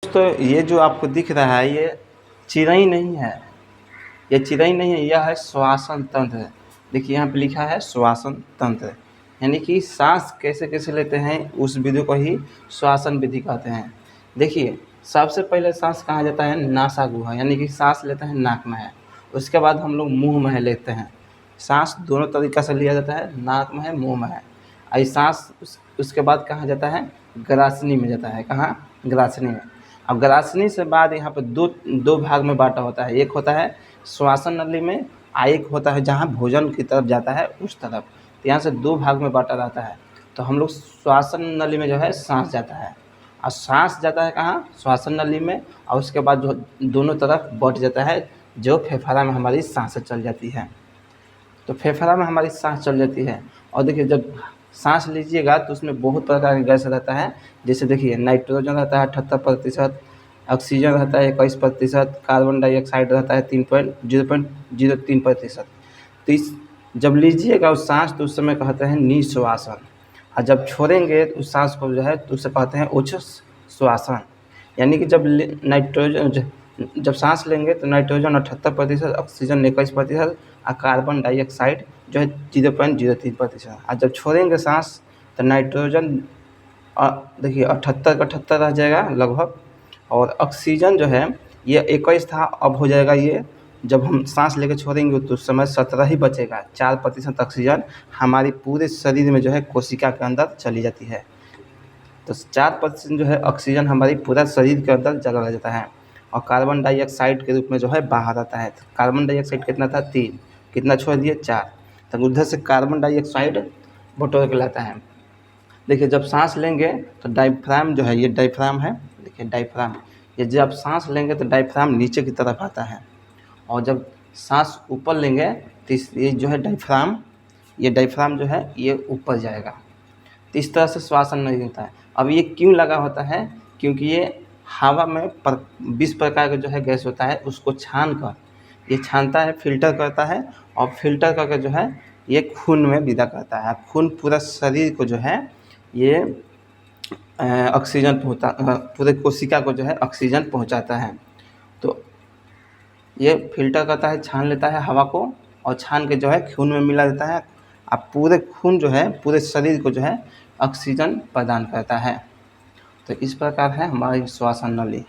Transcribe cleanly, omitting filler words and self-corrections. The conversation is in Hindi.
दोस्तों ये जो आपको दिख रहा है ये चिरई नहीं है, ये चिरई नहीं है, यह है श्वासन तंत्र। देखिए यहाँ पे लिखा है श्वासन तंत्र, यानी कि सांस कैसे कैसे लेते हैं उस विधि को ही श्वासन विधि कहते हैं। देखिए सबसे पहले सांस कहाँ जाता है, नासा गुहा, यानी कि सांस लेते हैं नाक में है, उसके बाद हम लोग मुंह में लेते हैं। सांस दोनों तरीक़ा से लिया जाता है, नाक में है मुँह में है। आई सांस उसके बाद कहाँ जाता है, ग्रासनी में जाता है। कहाँ, ग्रासनी में। अब ग्रासनी से बाद यहाँ पे दो भाग में बांटा होता है, एक होता है श्वासन नली में, एक होता है जहाँ भोजन की तरफ जाता है उस तरफ। तो यहाँ से दो भाग में बांटा जाता है। तो हम लोग श्वासन नली में जो है सांस जाता है, और सांस जाता है कहाँ, श्वासन नली में, और उसके बाद जो दोनों तरफ बट जाता है, जो फेफड़ा में हमारी सांसें चल जाती है। तो फेफड़ा में हमारी सांस चल जाती है। और देखिए जब सांस लीजिएगा तो उसमें बहुत प्रकार का गैस रहता है, जैसे देखिए नाइट्रोजन रहता है 78%, ऑक्सीजन रहता है 21%, कार्बन डाइऑक्साइड रहता है 0.03%। तो इस जब लीजिएगा उस सांस तो उस समय कहते हैं निश्वासन, और जब छोड़ेंगे तो उस सांस को जो है तो उसे कहते हैं उच्छ्वासन। यानी कि जब सांस लेंगे तो नाइट्रोजन 78%, ऑक्सीजन 21% और कार्बन डाइऑक्साइड जो है 0.03%। और जब छोड़ेंगे सांस तो नाइट्रोजन देखिए 78 रह जाएगा लगभग, और ऑक्सीजन जो है ये 21 था, अब हो जाएगा ये, जब हम सांस लेकर छोड़ेंगे तो उस समय 17 ही बचेगा। 4% ऑक्सीजन हमारी पूरे शरीर में जो है कोशिका के अंदर चली जाती है। तो 4% जो है ऑक्सीजन हमारी पूरा शरीर के अंदर जगह रह जाता है, और कार्बन डाइऑक्साइड के रूप में जो है बाहर आता है। तो कार्बन डाइऑक्साइड कितना था, 3, कितना छोड़ दिए, 4। तो उधर से कार्बन डाइऑक्साइड बटोर के लाता है। देखिए जब सांस लेंगे तो डायफ्राम जो है, ये डायफ्राम है, देखिए डायफ्राम, ये जब सांस लेंगे तो डायफ्राम नीचे की तरफ आता है, और जब सांस ऊपर लेंगे तो ये जो है डायफ्राम, ये डायफ्राम जो है ये ऊपर जाएगा। तो इस तरह से श्वासन नहीं होता है। अब ये क्यों लगा होता है, क्योंकि ये हवा में 20 प्रकार का जो है गैस होता है, उसको छान कर ये छानता है, फिल्टर करता है, और फिल्टर करके जो है ये खून में विदा करता है। खून पूरा शरीर को जो है ये ऑक्सीजन पूरे कोशिका को जो है ऑक्सीजन पहुंचाता है। तो ये फिल्टर करता है, छान लेता है हवा को, और छान के जो है खून में मिला देता है। अब पूरे खून जो है पूरे शरीर को जो है ऑक्सीजन प्रदान करता है। तो इस प्रकार है हमारी श्वासन नली।